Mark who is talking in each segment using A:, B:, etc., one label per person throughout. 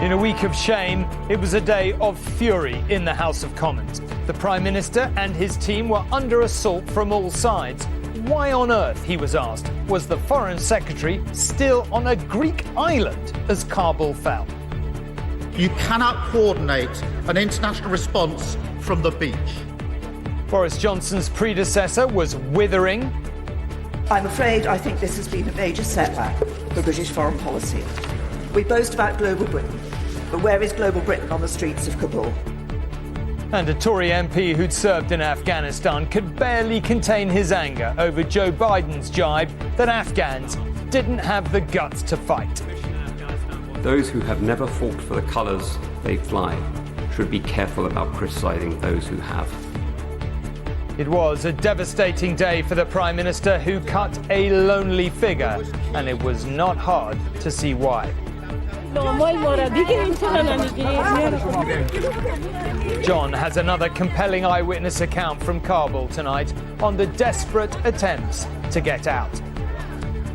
A: In a week of shame, it was a day of fury in the House of Commons. The Prime Minister and his team were under assault from all sides. Why on earth, he was asked, was the Foreign Secretary still on a Greek island as Kabul fell?
B: You cannot coordinate an international response from the beach.
A: Boris Johnson's predecessor was withering.
C: I'm afraid I think this has been a major setback for British foreign policy. We boast about global Britain, but where is global Britain on the streets of Kabul?
A: And a Tory MP who'd served in Afghanistan could barely contain his anger over Joe Biden's jibe that Afghans didn't have the guts to fight.
D: Those who have never fought for the colours they fly should be careful about criticising those who have.
A: It was a devastating day for the Prime Minister, who cut a lonely figure, and it was not hard to see why. John has another compelling eyewitness account from Kabul tonight on the desperate attempts to get out.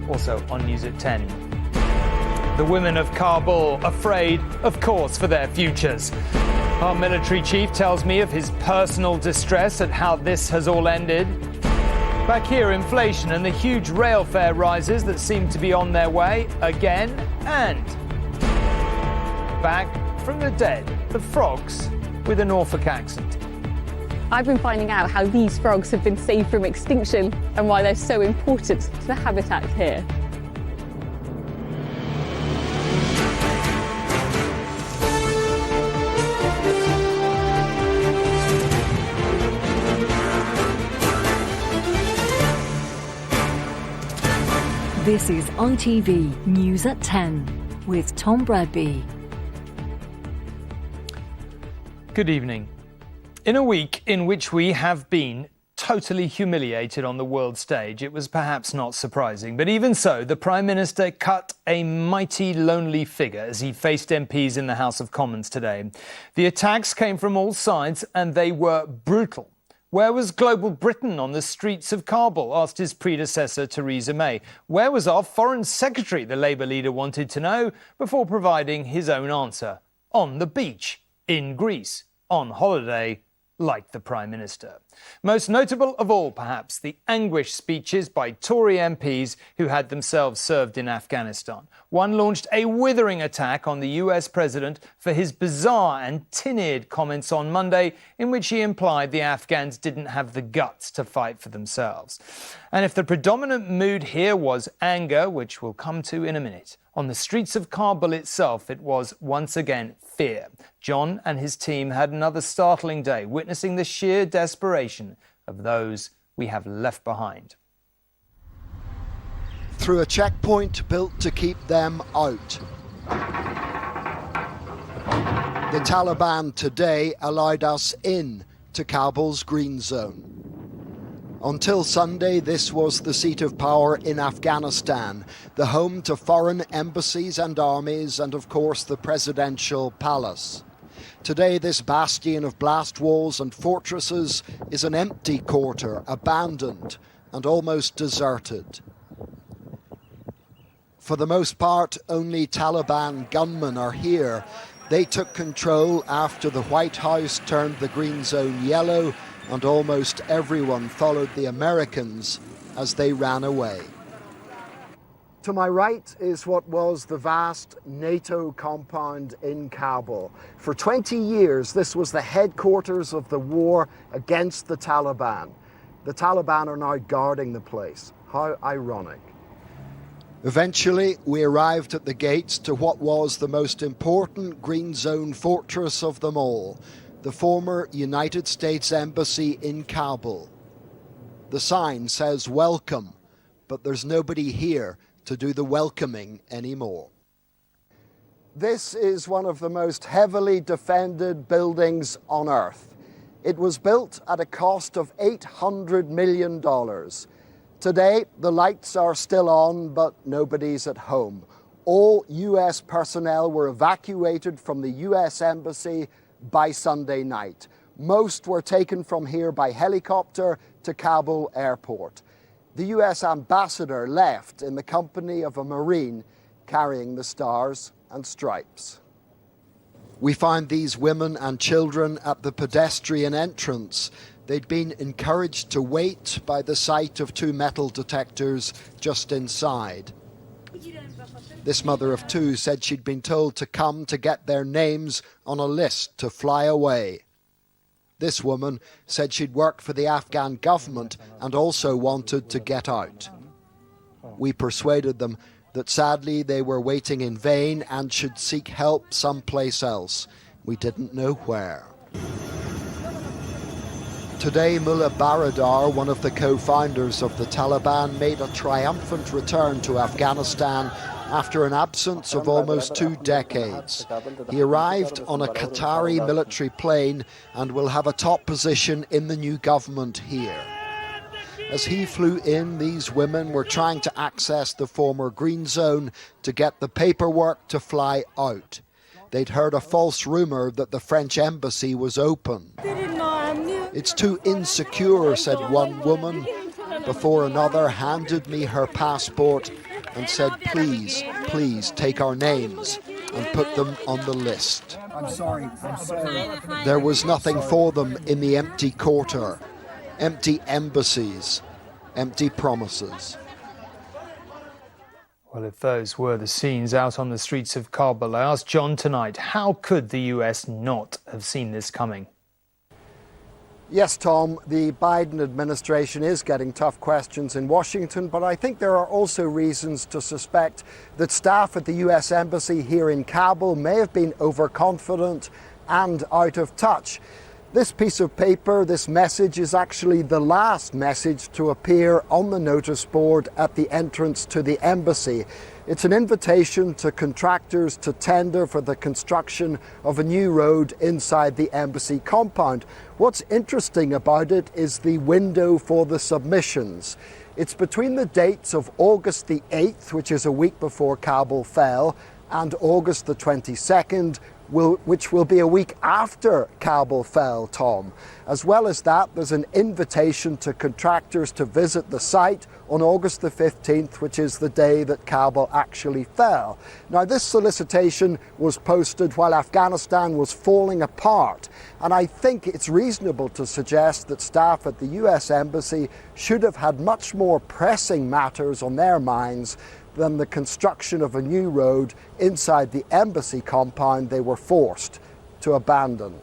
A: Also on News at 10. The women of Kabul afraid, of course, for their futures. Our military chief tells me of his personal distress at how this has all ended. Back here, inflation and the huge rail fare rises that seem to be on their way again. And back from the dead, the frogs with a Norfolk accent.
E: I've been finding out how these frogs have been saved from extinction and why they're so important to the habitat here.
F: This is ITV News at 10 with Tom Bradby.
A: Good evening. In a week in which we have been totally humiliated on the world stage, it was perhaps not surprising. But even so, the Prime Minister cut a mighty lonely figure as he faced MPs in the House of Commons today. The attacks came from all sides and they were brutal. Where was global Britain on the streets of Kabul, asked his predecessor Theresa May. Where was our Foreign Secretary, the Labour leader wanted to know, before providing his own answer. On the beach, in Greece, on holiday, like the Prime Minister. Most notable of all, perhaps, the anguished speeches by Tory MPs who had themselves served in Afghanistan. One launched a withering attack on the US president for his bizarre and tin-eared comments on Monday, in which he implied the Afghans didn't have the guts to fight for themselves. And if the predominant mood here was anger, which we'll come to in a minute, on the streets of Kabul itself, it was once again fear. John and his team had another startling day, witnessing the sheer desperation of those we have left behind.
G: Through a checkpoint built to keep them out. The Taliban today allowed us in to Kabul's green zone. Until Sunday, this was the seat of power in Afghanistan, the home to foreign embassies and armies, and of course the presidential palace. Today, this bastion of blast walls and fortresses is an empty quarter, abandoned and almost deserted. For the most part, only Taliban gunmen are here. They took control after the White House turned the green zone yellow, and almost everyone followed the Americans as they ran away. To my right is what was the vast NATO compound in Kabul. For 20 years, this was the headquarters of the war against the Taliban. The Taliban are now guarding the place. How ironic. Eventually, we arrived at the gates to what was the most important green zone fortress of them all, the former United States Embassy in Kabul. The sign says welcome, but there's nobody here to do the welcoming anymore. This is one of the most heavily defended buildings on Earth. It was built at a cost of $800 million. Today, the lights are still on, but nobody's at home. All US personnel were evacuated from the US Embassy by Sunday night. Most were taken from here by helicopter to Kabul airport. The US ambassador left in the company of a Marine carrying the stars and stripes. We found these women and children at the pedestrian entrance. They'd been encouraged to wait by the sight of 2 metal detectors just inside. This mother of 2 said she'd been told to come to get their names on a list to fly away. This woman said she'd worked for the Afghan government and also wanted to get out. We persuaded them that sadly they were waiting in vain and should seek help someplace else. We didn't know where. Today, Mullah Baradar, one of the co-founders of the Taliban, made a triumphant return to Afghanistan after an absence of almost 2 decades. He arrived on a Qatari military plane and will have a top position in the new government here. As he flew in, these women were trying to access the former green zone to get the paperwork to fly out. They'd heard a false rumour that the French embassy was open. "It's too insecure," said one woman, before another handed me her passport and said, please take our names and put them on the list. I'm sorry. There was nothing for them in the empty quarter. Empty embassies, empty promises.
A: Well, if those were the scenes out on the streets of Kabul, I asked John tonight, how could the US not have seen this coming?
G: Yes, Tom, the Biden administration is getting tough questions in Washington, but I think there are also reasons to suspect that staff at the US Embassy here in Kabul may have been overconfident and out of touch. This piece of paper, this message, is actually the last message to appear on the notice board at the entrance to the embassy. It's an invitation to contractors to tender for the construction of a new road inside the embassy compound. What's interesting about it is the window for the submissions. It's between the dates of August the 8th, which is a week before Kabul fell, and August the 22nd, which will be a week after Kabul fell, Tom. As well as that, there's an invitation to contractors to visit the site on August the 15th, which is the day that Kabul actually fell. Now, this solicitation was posted while Afghanistan was falling apart, and I think it's reasonable to suggest that staff at the US Embassy should have had much more pressing matters on their minds than the construction of a new road inside the embassy compound they were forced to abandon.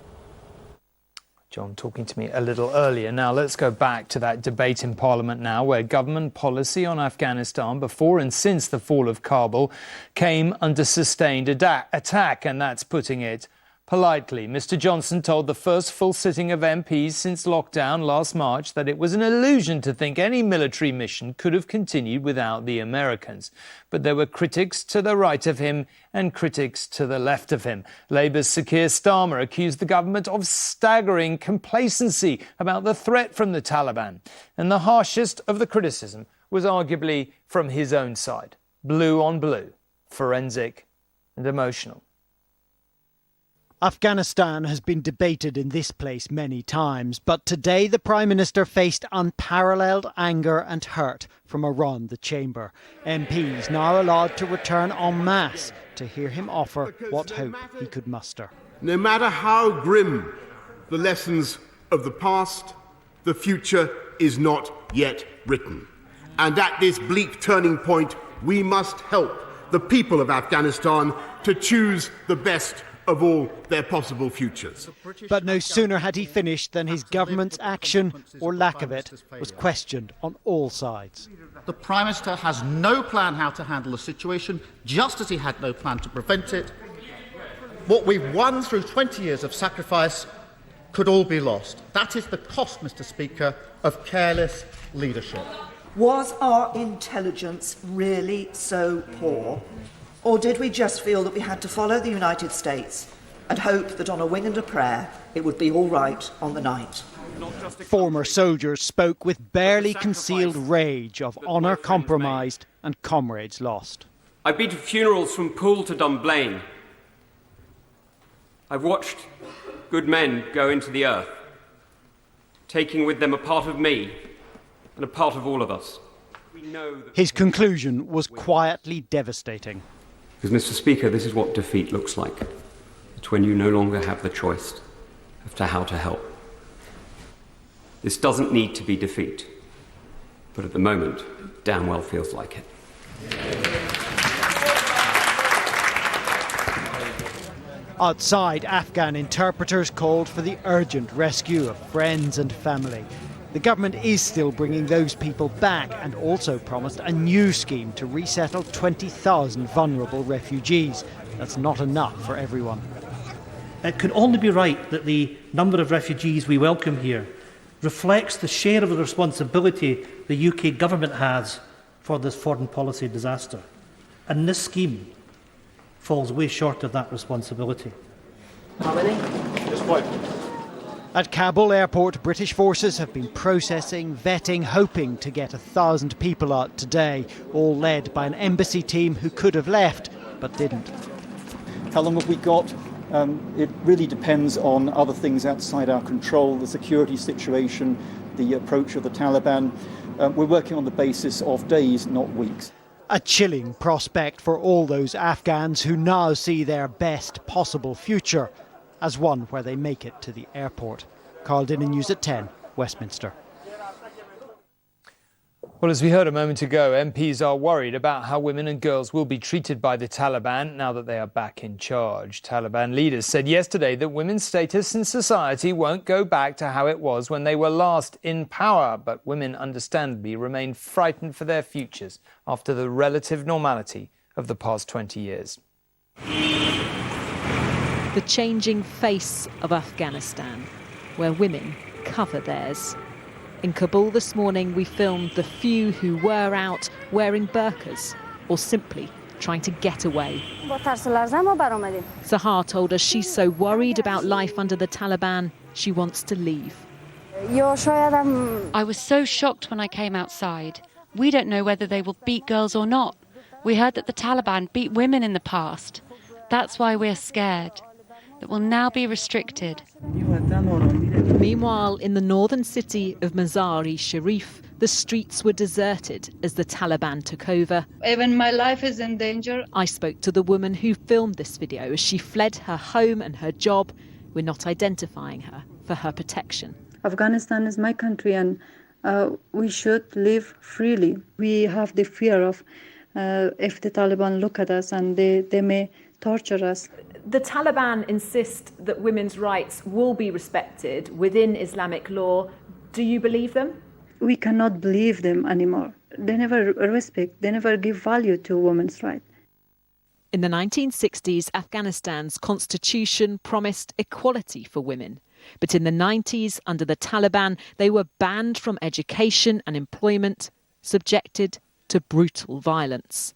A: John talking to me a little earlier. Now let's go back to that debate in Parliament now, where government policy on Afghanistan before and since the fall of Kabul came under sustained attack, and that's putting it politely. Mr Johnson told the first full sitting of MPs since lockdown last March that it was an illusion to think any military mission could have continued without the Americans. But there were critics to the right of him and critics to the left of him. Labour's Sir Keir Starmer accused the government of staggering complacency about the threat from the Taliban. And the harshest of the criticism was arguably from his own side. Blue on blue, forensic and emotional.
H: Afghanistan has been debated in this place many times, but today the Prime Minister faced unparalleled anger and hurt from around the chamber. MPs now allowed to return en masse to hear him offer what hope he could muster.
I: No matter how grim the lessons of the past, the future is not yet written. And at this bleak turning point, we must help the people of Afghanistan to choose the best of all their possible futures.
H: But no sooner had he finished than his government's action, or lack of it, was questioned on all sides.
B: The Prime Minister has no plan how to handle the situation, just as he had no plan to prevent it. What we've won through 20 years of sacrifice could all be lost. That is the cost, Mr Speaker, of careless leadership.
C: Was our intelligence really so poor? Or did we just feel that we had to follow the United States and hope that on a wing and a prayer it would be all right on the night?
H: Former soldiers spoke with barely concealed rage of honour compromised and comrades lost.
D: I've been to funerals from Poole to Dunblane. I've watched good men go into the earth, taking with them a part of me and a part of all of us.
H: His conclusion was quietly devastating.
D: Because, Mr Speaker, this is what defeat looks like. The to when you no longer have the choice as to how to help. This doesn't need to be defeat, but at the moment, it damn well feels like it.
H: Outside, Afghan interpreters called for the urgent rescue of friends and family. The government is still bringing those people back and also promised a new scheme to resettle 20,000 vulnerable refugees. That's not enough for everyone.
J: It could only be right that the number of refugees we welcome here reflects the share of the responsibility the UK government has for this foreign policy disaster. And this scheme falls way short of that responsibility.
H: How many? Just one. At Kabul airport, British forces have been processing, vetting, hoping to get 1,000 people out today, all led by an embassy team who could have left, but didn't.
K: How long have we got? It really depends on other things outside our control, the security situation, the approach of the Taliban. We're working on the basis of days, not weeks.
H: A chilling prospect for all those Afghans who now see their best possible future as one where they make it to the airport. Carl Dinnan, News at 10, Westminster.
A: Well, as we heard a moment ago, MPs are worried about how women and girls will be treated by the Taliban now that they are back in charge. Taliban leaders said yesterday that women's status in society won't go back to how it was when they were last in power, but women understandably remain frightened for their futures after the relative normality of the past 20 years.
L: The changing face of Afghanistan, where women cover theirs. In Kabul this morning, we filmed the few who were out wearing burqas or simply trying to get away. Sahar told us she's so worried about life under the Taliban, she wants to leave.
M: I was so shocked when I came outside. We don't know whether they will beat girls or not. We heard that the Taliban beat women in the past. That's why we're scared. That will now be restricted.
L: Meanwhile, in the northern city of Mazar-e-Sharif, the streets were deserted as the Taliban took over.
N: Even my life is in danger.
L: I spoke to the woman who filmed this video as she fled her home and her job. We're not identifying her for her protection.
N: Afghanistan is my country and we should live freely. We have the fear of if the Taliban look at us and they may torture us.
O: The Taliban insist that women's rights will be respected within Islamic law. Do you believe them?
N: We cannot believe them anymore. They never respect, they never give value to women's rights.
L: In the 1960s, Afghanistan's constitution promised equality for women. But in the 90s, under the Taliban, they were banned from education and employment, subjected to brutal violence.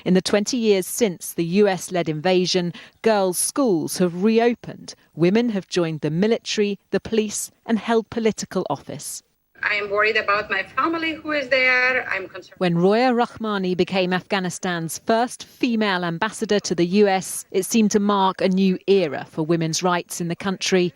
L: In the 20 years since the US-led invasion, girls' schools have reopened. Women have joined the military, the police, and held political office.
P: I am worried about my family who is there. I'm concerned.
L: When Roya Rahmani became Afghanistan's first female ambassador to the US, it seemed to mark a new era for women's rights in the country.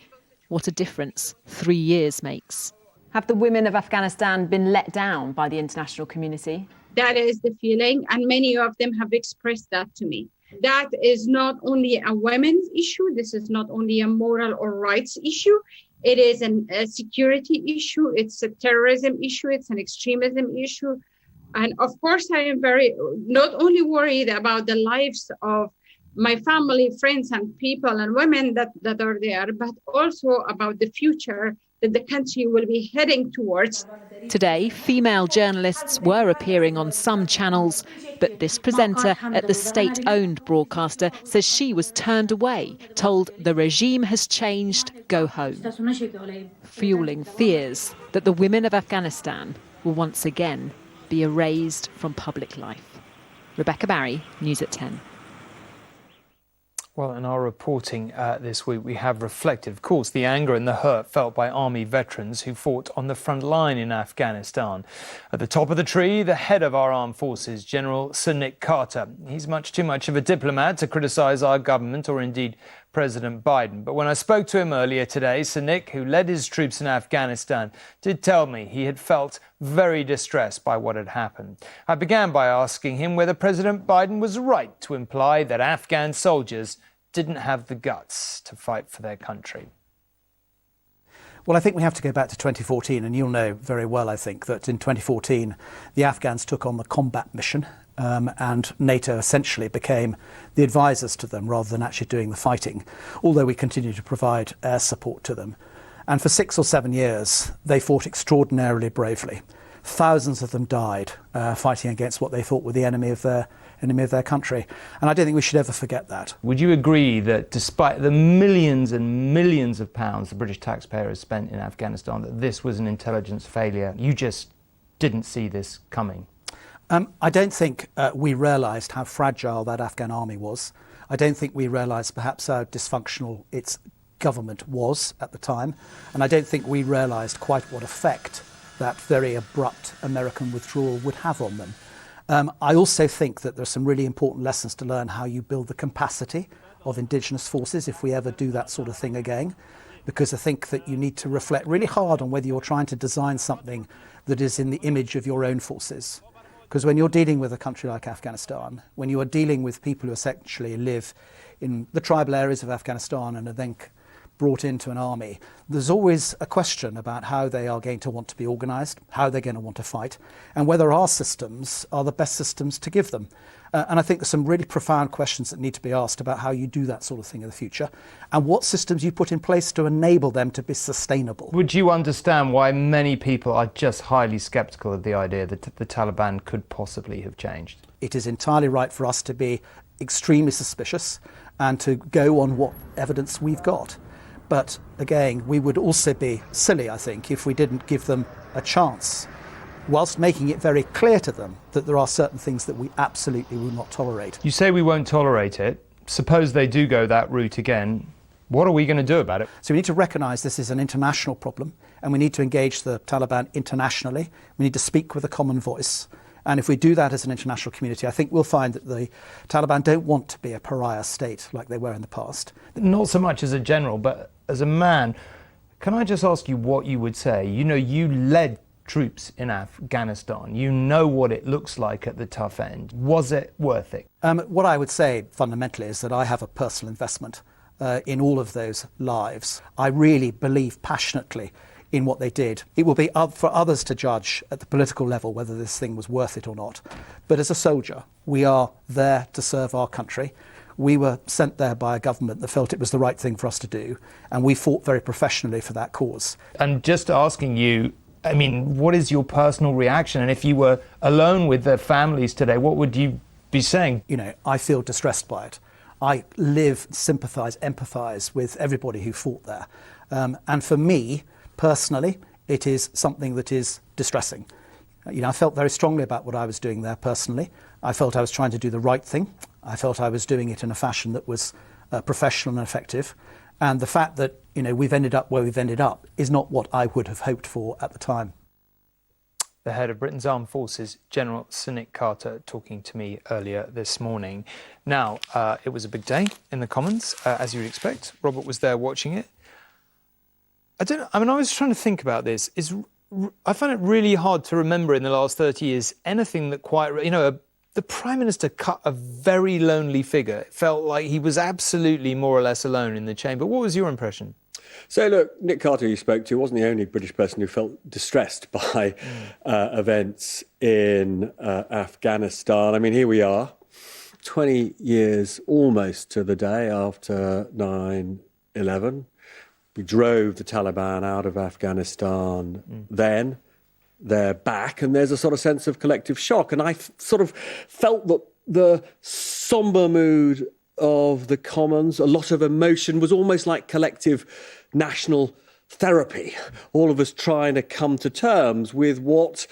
L: What a difference 3 years makes.
O: Have the women of Afghanistan been let down by the international community?
P: That is the feeling, and many of them have expressed that to me. That is not only a women's issue, this is not only a moral or rights issue, it is a security issue, it's a terrorism issue, it's an extremism issue. And of course, I am not only worried about the lives of my family, friends, and people and women that are there, but also about the future that the country will be heading towards.
L: Today, female journalists were appearing on some channels, but this presenter at the state-owned broadcaster says she was turned away, told the regime has changed, go home, fueling fears that the women of Afghanistan will once again be erased from public life. Rebecca Barry, News at 10.
A: Well, in our reporting this week, we have reflected, of course, the anger and the hurt felt by Army veterans who fought on the front line in Afghanistan. At the top of the tree, the head of our armed forces, General Sir Nick Carter. He's much too much of a diplomat to criticise our government or indeed President Biden. But when I spoke to him earlier today, Sir Nick, who led his troops in Afghanistan, did tell me he had felt very distressed by what had happened. I began by asking him whether President Biden was right to imply that Afghan soldiers didn't have the guts to fight for their country?
Q: Well, I think we have to go back to 2014, and you'll know very well, I think, that in 2014 the Afghans took on the combat mission, and NATO essentially became the advisors to them rather than actually doing the fighting, although we continue to provide air support to them. And for 6 or 7 years, they fought extraordinarily bravely. Thousands of them died fighting against what they thought were the enemy of their country. And I don't think we should ever forget that.
A: Would you agree that despite the millions and millions of pounds the British taxpayer has spent in Afghanistan, that this was an intelligence failure? You just didn't see this coming?
Q: I don't think we realised how fragile that Afghan army was. I don't think we realised perhaps how dysfunctional its government was at the time. And I don't think we realised quite what effect that very abrupt American withdrawal would have on them. I also think that there are some really important lessons to learn how you build the capacity of indigenous forces if we ever do that sort of thing again, because I think that you need to reflect really hard on whether you're trying to design something that is in the image of your own forces. Because when you're dealing with a country like Afghanistan, when you are dealing with people who essentially live in the tribal areas of Afghanistan and are then brought into an army, there's always a question about how they are going to want to be organised, how they're going to want to fight, and whether our systems are the best systems to give them. And I think there's some really profound questions that need to be asked about how you do that sort of thing in the future, and what systems you put in place to enable them to be sustainable.
A: Would you understand why many people are just highly sceptical of the idea that the Taliban could possibly have changed?
Q: It is entirely right for us to be extremely suspicious and to go on what evidence we've got. But again, we would also be silly, I think, if we didn't give them a chance, whilst making it very clear to them that there are certain things that we absolutely will not tolerate.
A: You say we won't tolerate it. Suppose they do go that route again. What are we going to do about it?
Q: So we need to recognise this is an international problem, and we need to engage the Taliban internationally. We need to speak with a common voice. And if we do that as an international community, I think we'll find that the Taliban don't want to be a pariah state like they were in the past.
A: Not so much as a general, but as a man, can I just ask you what you would say? You know, you led troops in Afghanistan. You know what it looks like at the tough end. Was it worth it?
Q: What I would say fundamentally is that I have a personal investment in all of those lives. I really believe passionately in what they did. It will be up for others to judge at the political level whether this thing was worth it or not. But as a soldier, we are there to serve our country. We were sent there by a government that felt it was the right thing for us to do, and we fought very professionally for that cause.
A: And just asking you, I mean, what is your personal reaction? And if you were alone with their families today, what would you be saying?
Q: You know, I feel distressed by it. I live, sympathise, empathise with everybody who fought there. And for me, personally, it is something that is distressing. You know, I felt very strongly about what I was doing there personally. I felt I was trying to do the right thing. I felt I was doing it in a fashion that was professional and effective. And the fact that, you know, we've ended up where we've ended up is not what I would have hoped for at the time.
A: The head of Britain's Armed Forces, General Sir Nick Carter, talking to me earlier this morning. Now, it was a big day in the Commons, as you would expect. Robert was there watching it. I was trying to think about this. I find it really hard to remember in the last 30 years anything that quite, you know, the Prime Minister cut a very lonely figure. It felt like he was absolutely more or less alone in the chamber. What was your impression?
R: So, look, Nick Carter, you spoke to, wasn't the only British person who felt distressed by events in Afghanistan. I mean, here we are, 20 years almost to the day after 9/11. We drove the Taliban out of Afghanistan then. They're back, and there's a sort of sense of collective shock. And I sort of felt that the sombre mood of the Commons, a lot of emotion, was almost like collective national therapy. All of us trying to come to terms with what,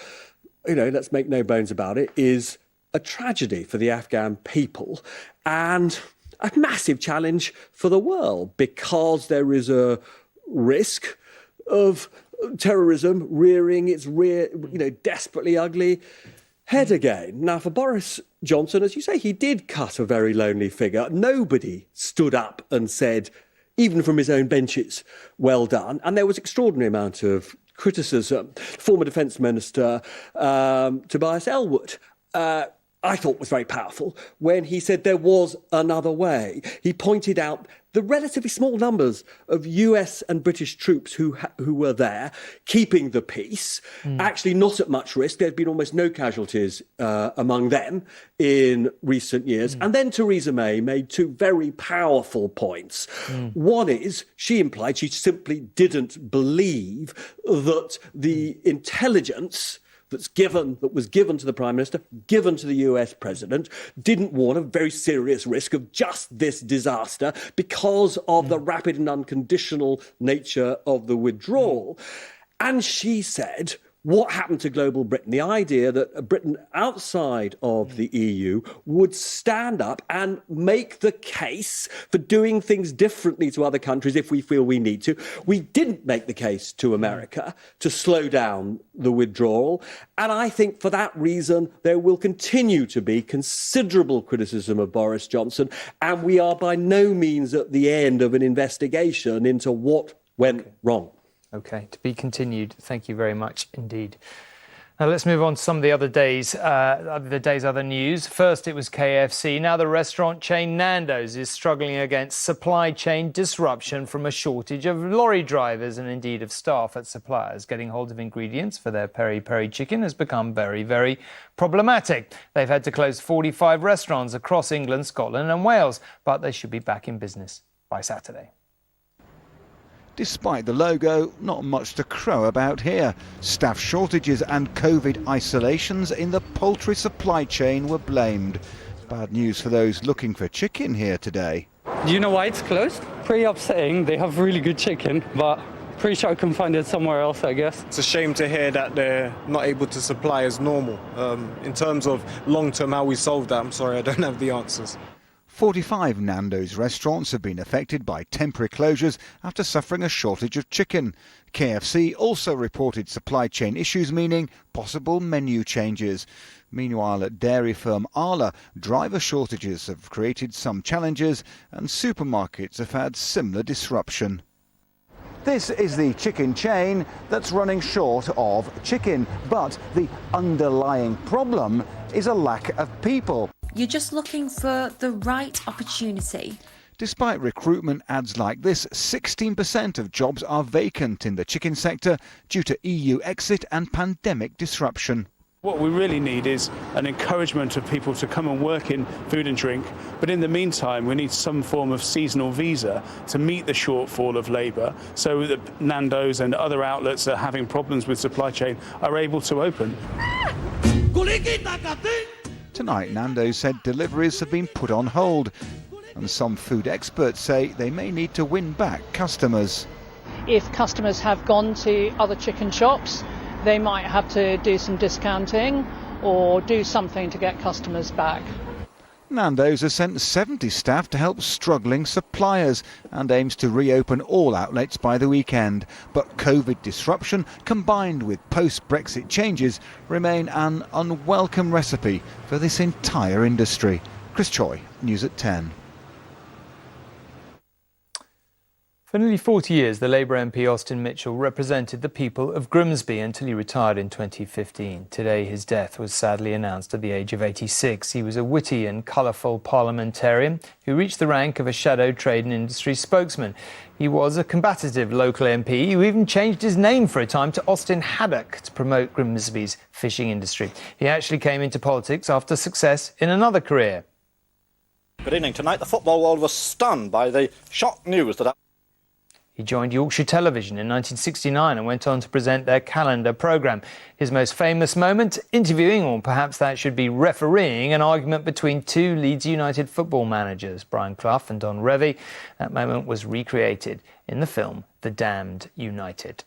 R: you know, let's make no bones about it, is a tragedy for the Afghan people and a massive challenge for the world, because there is a risk of terrorism rearing its desperately ugly head again. Now, for Boris Johnson, as you say, he did cut a very lonely figure. Nobody stood up and said, even from his own benches, well done. And there was extraordinary amount of criticism. Former Defence Minister Tobias Ellwood I thought was very powerful when he said there was another way. He pointed out the relatively small numbers of US and British troops who were there keeping the peace, actually not at much risk. There had been almost no casualties among them in recent years. And then Theresa May made two very powerful points. One is she implied she simply didn't believe that the intelligence that was given to the Prime Minister, given to the US President, didn't warn of very serious risk of just this disaster because of the rapid and unconditional nature of the withdrawal. And she said, what happened to global Britain? The idea that Britain outside of the EU would stand up and make the case for doing things differently to other countries if we feel we need to. We didn't make the case to America to slow down the withdrawal. And I think for that reason, there will continue to be considerable criticism of Boris Johnson. And we are by no means at the end of an investigation into what went wrong.
A: OK, to be continued. Thank you very much indeed. Now let's move on to some of the other other news. First, it was KFC. Now the restaurant chain Nando's is struggling against supply chain disruption from a shortage of lorry drivers and indeed of staff at suppliers. Getting hold of ingredients for their peri-peri chicken has become very, very problematic. They've had to close 45 restaurants across England, Scotland and Wales, but they should be back in business by Saturday.
S: Despite the logo, not much to crow about here. Staff shortages and COVID isolations in the poultry supply chain were blamed. Bad news for those looking for chicken here today.
T: Do you know why it's closed? Pretty upsetting. They have really good chicken, but pretty sure I can find it somewhere else, I guess.
U: It's a shame to hear that they're not able to supply as normal. In terms of long-term how we solve that, I'm sorry, I don't have the answers.
S: 45 Nando's restaurants have been affected by temporary closures after suffering a shortage of chicken. KFC also reported supply chain issues, meaning possible menu changes. Meanwhile, at dairy firm Arla, driver shortages have created some challenges and supermarkets have had similar disruption. This is the chicken chain that's running short of chicken, but the underlying problem is a lack of people.
V: You're just looking for the right opportunity.
S: Despite recruitment ads like this, 16% of jobs are vacant in the chicken sector due to EU exit and pandemic disruption.
W: What we really need is an encouragement of people to come and work in food and drink, but in the meantime we need some form of seasonal visa to meet the shortfall of labour so that Nando's and other outlets that are having problems with supply chain are able to open.
S: Tonight, Nando's said deliveries have been put on hold, and some food experts say they may need to win back customers.
X: If customers have gone to other chicken shops, they might have to do some discounting or do something to get customers back.
S: Nando's has sent 70 staff to help struggling suppliers and aims to reopen all outlets by the weekend. But COVID disruption combined with post-Brexit changes remain an unwelcome recipe for this entire industry. Chris Choi, News at 10.
A: For nearly 40 years, the Labour MP Austin Mitchell represented the people of Grimsby until he retired in 2015. Today, his death was sadly announced at the age of 86. He was a witty and colourful parliamentarian who reached the rank of a shadow trade and industry spokesman. He was a combative local MP who even changed his name for a time to Austin Haddock to promote Grimsby's fishing industry. He actually came into politics after success in another career.
Y: Good evening. Tonight, the football world was stunned by the shock news that...
A: He joined Yorkshire Television in 1969 and went on to present their calendar programme. His most famous moment, interviewing, or perhaps that should be refereeing, an argument between two Leeds United football managers, Brian Clough and Don Revie. That moment was recreated in the film The Damned United.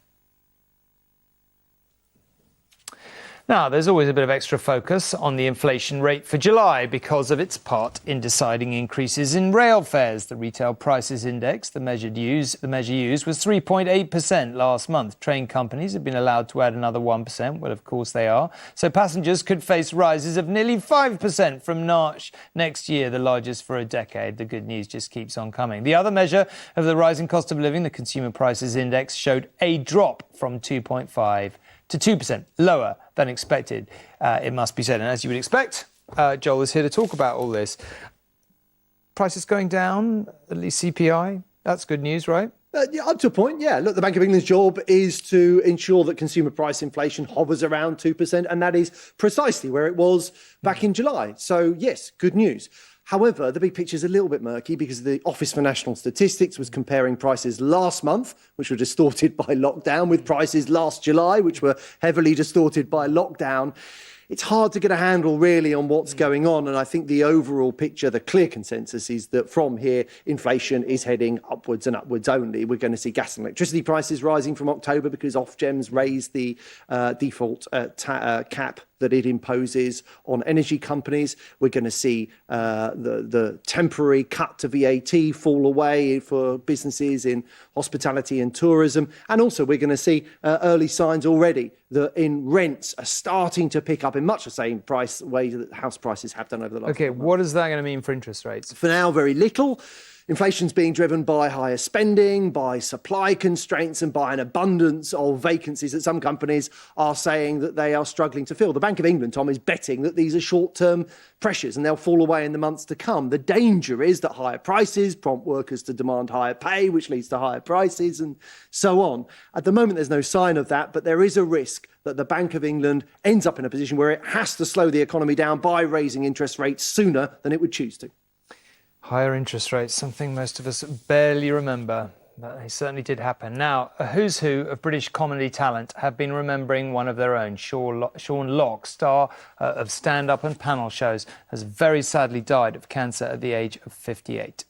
A: Now, there's always a bit of extra focus on the inflation rate for July because of its part in deciding increases in rail fares. The Retail Prices Index, the measure used, was 3.8% last month. Train companies have been allowed to add another 1%. Well, of course they are. So passengers could face rises of nearly 5% from March next year, the largest for a decade. The good news just keeps on coming. The other measure of the rising cost of living, the Consumer Prices Index, showed a drop from 2.5% to 2%, lower than expected, it must be said. And as you would expect, Joel is here to talk about all this. Prices going down, at least CPI. That's good news, right?
B: Yeah, up to a point, yeah. Look, the Bank of England's job is to ensure that consumer price inflation hovers around 2%, and that is precisely where it was back in July. So, yes, good news. However, the big picture is a little bit murky because the Office for National Statistics was comparing prices last month, which were distorted by lockdown, with prices last July, which were heavily distorted by lockdown. It's hard to get a handle really on what's going on. And I think the overall picture, the clear consensus is that from here, inflation is heading upwards and upwards only. We're going to see gas and electricity prices rising from October because Ofgem's raised the default cap that it imposes on energy companies. We're going to see the temporary cut to VAT fall away for businesses in hospitality and tourism. And also we're going to see early signs already that in rents are starting to pick up in much the same way that house prices have done over the last
A: OK, what is that going to mean for interest rates?
B: For now, very little. Inflation's being driven by higher spending, by supply constraints and by an abundance of vacancies that some companies are saying that they are struggling to fill. The Bank of England, Tom, is betting that these are short-term pressures and they'll fall away in the months to come. The danger is that higher prices prompt workers to demand higher pay, which leads to higher prices and so on. At the moment, there's no sign of that, but there is a risk that the Bank of England ends up in a position where it has to slow the economy down by raising interest rates sooner than it would choose to.
A: Higher interest rates, something most of us barely remember, but they certainly did happen. Now, a who's who of British comedy talent have been remembering one of their own. Sean Lock, star of stand-up and panel shows, has very sadly died of cancer at the age of 58.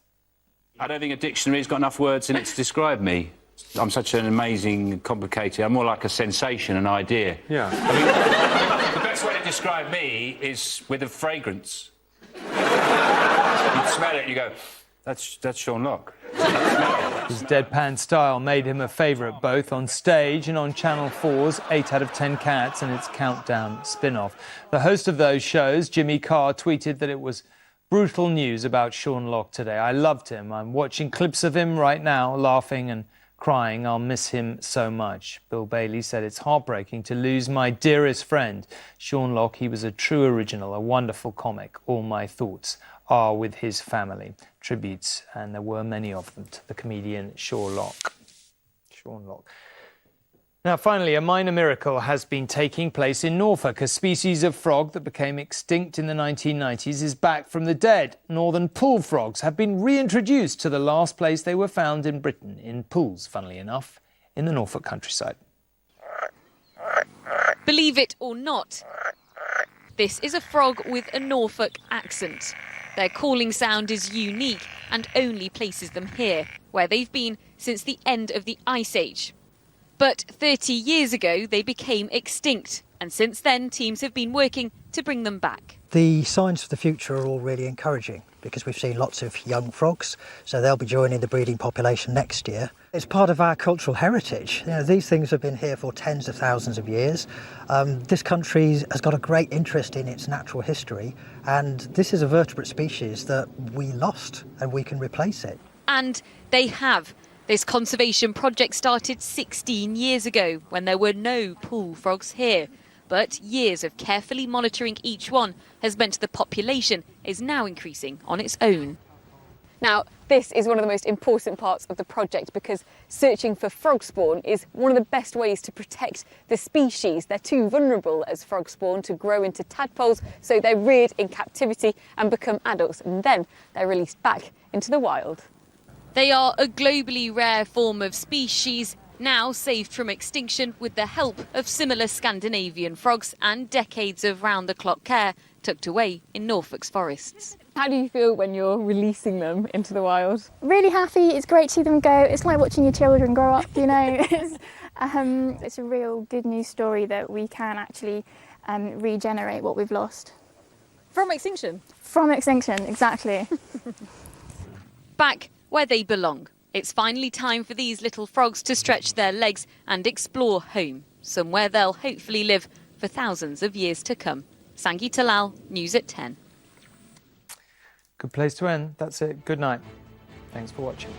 E: I don't think a dictionary's got enough words in it to describe me. I'm such an amazing, complicated... I'm more like a sensation, an idea.
R: Yeah.
E: I mean, the best way to describe me is with a fragrance. You smell it and you go, that's Sean Lock.
A: His deadpan style made him a favourite both on stage and on Channel 4's 8 out of 10 Cats and its Countdown spin-off. The host of those shows, Jimmy Carr, tweeted that it was brutal news about Sean Lock today. I loved him. I'm watching clips of him right now, laughing and crying. I'll miss him so much. Bill Bailey said it's heartbreaking to lose my dearest friend. Sean Lock, he was a true original, a wonderful comic. All my thoughts are with his family. Tributes, and there were many of them, to the comedian Sean Lock. Now, finally, a minor miracle has been taking place in Norfolk. A species of frog that became extinct in the 1990s is back from the dead. Northern pool frogs have been reintroduced to the last place they were found in Britain, in pools, funnily enough, in the Norfolk countryside.
F: Believe it or not, this is a frog with a Norfolk accent. Their calling sound is unique and only places them here, where they've been since the end of the Ice Age. But 30 years ago, they became extinct, and since then, teams have been working to bring them back.
G: The signs for the future are all really encouraging because we've seen lots of young frogs, so they'll be joining the breeding population next year. It's part of our cultural heritage. You know, these things have been here for tens of thousands of years. This country has got a great interest in its natural history, and this is a vertebrate species that we lost, and we can replace it.
F: And they have. This conservation project started 16 years ago when there were no pool frogs here. But years of carefully monitoring each one has meant the population is now increasing on its own.
I: Now, this is one of the most important parts of the project because searching for frog spawn is one of the best ways to protect the species. They're too vulnerable as frog spawn to grow into tadpoles, so they're reared in captivity and become adults, and then they're released back into the wild.
F: They are a globally rare form of species, now saved from extinction with the help of similar Scandinavian frogs and decades of round-the-clock care tucked away in Norfolk's forests.
I: How do you feel when you're releasing them into the wild?
Z: Really happy. It's great to see them go. It's like watching your children grow up, you know. It's a real good news story that we can actually regenerate what we've lost.
I: From extinction?
Z: From extinction, exactly.
F: Back where they belong. It's finally time for these little frogs to stretch their legs and explore home, somewhere they'll hopefully live for thousands of years to come. Sangi Talal, News at 10.
A: Good place to end. That's it. Good night. Thanks for watching.